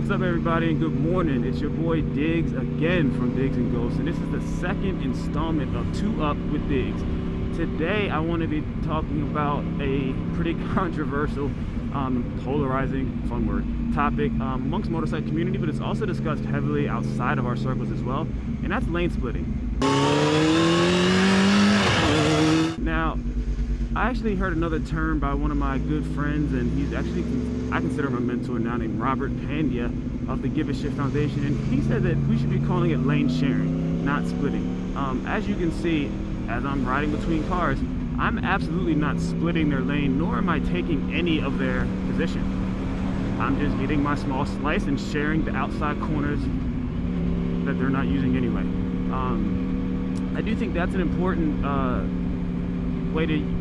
What's up, everybody, and good morning. It's your boy Diggs again from Diggs and Ghosts, and this is the second installment of Two Up with Diggs. Today I want to be talking about a pretty controversial, polarizing, fun word, topic amongst motorcycle community, but it's also discussed heavily outside of our circles as well, and that's lane splitting. Now, I actually heard another term by one of my good friends, and he's actually, I consider him a mentor now, named Robert Pandya of the Give a Shit Foundation, and he said that we should be calling it lane sharing, not splitting. As you can see, as I'm riding between cars, I'm absolutely not splitting their lane, nor am I taking any of their position. I'm just getting my small slice and sharing the outside corners that they're not using anyway. I do think that's an important way to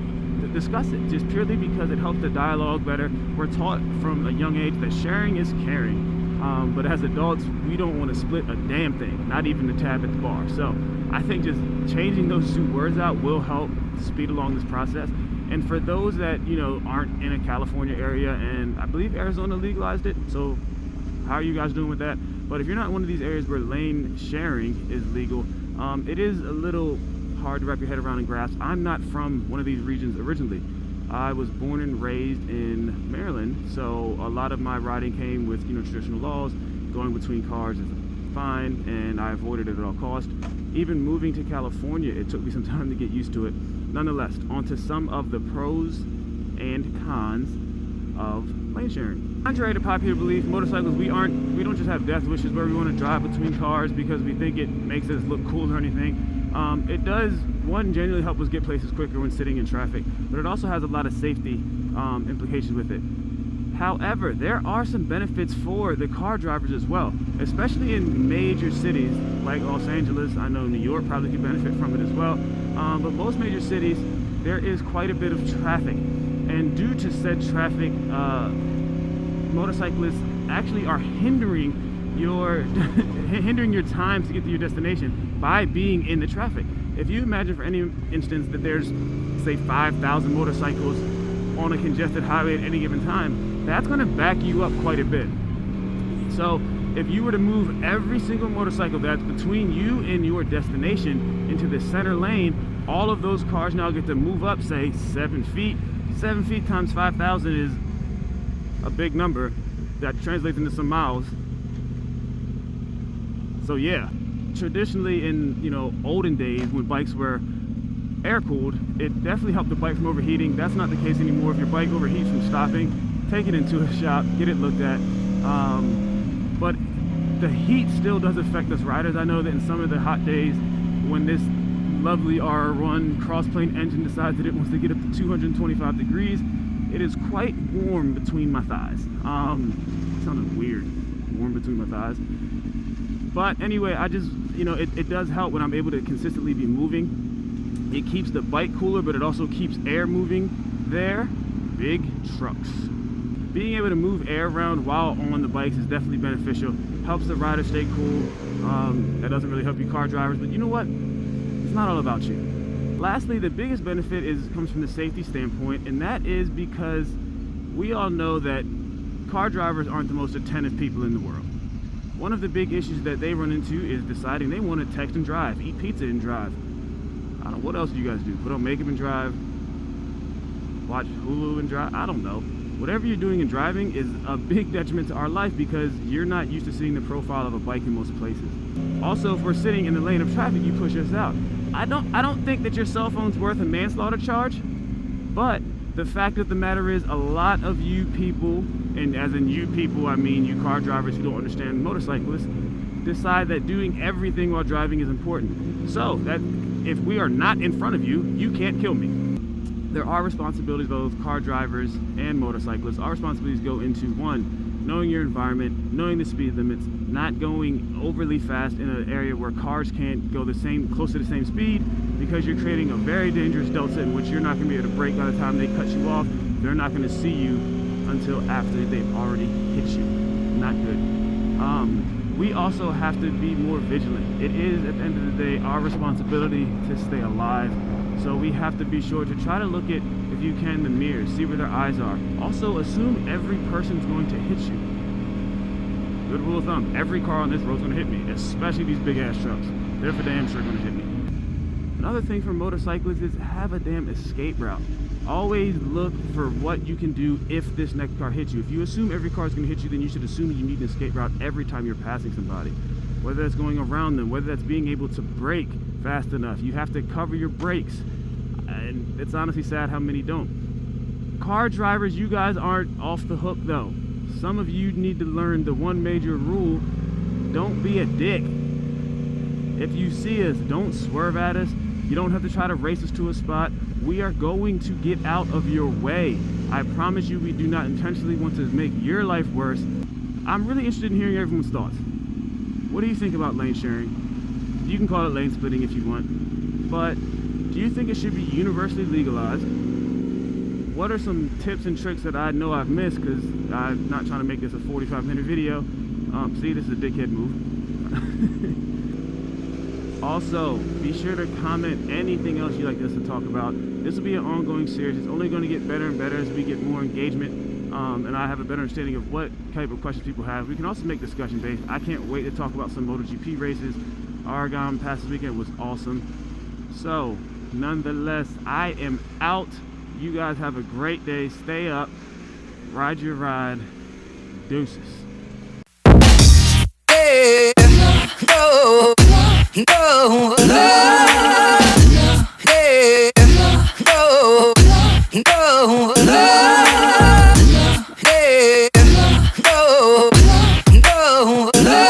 discuss it, just purely because it helps the dialogue better. We're taught from a young age that sharing is caring, but as adults we don't want to split a damn thing, not even the tab at the bar. So I think just changing those two words out will help speed along this process. And for those that, you know, aren't in a California area, and I believe Arizona legalized it, so how are you guys doing with that? But if you're not in one of these areas where lane sharing is legal, it is a little hard to wrap your head around and grasp. I'm not from one of these regions originally. I was born and raised in Maryland, so a lot of my riding came with, you know, traditional laws. Going between cars is fine, and I avoided it at all costs. Even moving to California, it took me some time to get used to it. Nonetheless, onto some of the pros and cons of lane sharing. Contrary to popular belief, motorcycles, we don't just have death wishes where we want to drive between cars because we think it makes us look cool or anything. It does, one, genuinely help us get places quicker when sitting in traffic, but it also has a lot of safety implications with it. However, there are some benefits for the car drivers as well, especially in major cities like Los Angeles. I know New York probably could benefit from it as well, but most major cities, there is quite a bit of traffic, and due to said traffic, motorcyclists actually are hindering your time to get to your destination by being in the traffic. If you imagine, for any instance, that there's, say, 5,000 motorcycles on a congested highway at any given time, that's going to back you up quite a bit. So if you were to move every single motorcycle that's between you and your destination into the center lane, all of those cars now get to move up, say, 7 feet. 7 feet times 5,000 is a big number that translates into some miles. So yeah, traditionally in, you know, olden days when bikes were air cooled, it definitely helped the bike from overheating. That's not the case anymore. If your bike overheats from stopping, take it into a shop, get it looked at. But the heat still does affect us riders. I know that in some of the hot days when this lovely R1 crossplane engine decides that it wants to get up to 225 degrees, it is quite warm between my thighs. It sounded weird, warm between my thighs. But anyway, I just, you know, it does help when I'm able to consistently be moving. It keeps the bike cooler, but it also keeps air moving there. Big trucks. Being able to move air around while on the bikes is definitely beneficial. Helps the rider stay cool. That doesn't really help you car drivers, but you know what? It's not all about you. Lastly, the biggest benefit comes from the safety standpoint, and that is because we all know that car drivers aren't the most attentive people in the world. One of the big issues that they run into is deciding they want to text and drive, eat pizza and drive. I don't know, what else do you guys do? Put on makeup and drive? Watch Hulu and drive? I don't know. Whatever you're doing in driving is a big detriment to our life because you're not used to seeing the profile of a bike in most places. Also, if we're sitting in the lane of traffic, you push us out. I don't think that your cell phone's worth a manslaughter charge, but the fact of the matter is, a lot of you people, and as in you people, I mean you car drivers who don't understand motorcyclists, decide that doing everything while driving is important. So that if we are not in front of you, you can't kill me. There are responsibilities, both car drivers and motorcyclists. Our responsibilities go into, one, knowing your environment, knowing the speed limits, not going overly fast in an area where cars can't go close to the same speed, because you're creating a very dangerous delta in which you're not going to be able to brake by the time they cut you off. They're not going to see you until after they've already hit you. Not good. We also have to be more vigilant. It is, at the end of the day, our responsibility to stay alive. So we have to be sure to try to look at, if you can, the mirrors, see where their eyes are. Also, assume every person's going to hit you. good rule of thumb, every car on this road is going to hit me, especially these big ass trucks. They're for damn sure going to hit me. Another thing for motorcyclists is have a damn escape route. Always look for what you can do if this next car hits you. If you assume every car is going to hit you, then you should assume that you need an escape route every time you're passing somebody. Whether that's going around them, whether that's being able to brake fast enough. You have to cover your brakes. And it's honestly sad how many don't. Car drivers, you guys aren't off the hook though. Some of you need to learn the one major rule: don't be a dick. If you see us, don't swerve at us. You don't have to try to race us to a spot. We are going to get out of your way. I promise you, we do not intentionally want to make your life worse. I'm really interested in hearing everyone's thoughts. What do you think about lane sharing? You can call it lane splitting if you want, but do you think it should be universally legalized? What are some tips and tricks that I know I've missed, because I'm not trying to make this a 45-minute video. See, this is a dickhead move. Also, be sure to comment anything else you'd like us to talk about. This will be an ongoing series. It's only going to get better and better as we get more engagement, and I have a better understanding of what type of questions people have. We can also make discussion based. I can't wait to talk about some MotoGP races. Aragon past weekend was awesome. So, nonetheless, I am out. You guys have a great day. Stay up. Ride your ride. Deuces. No.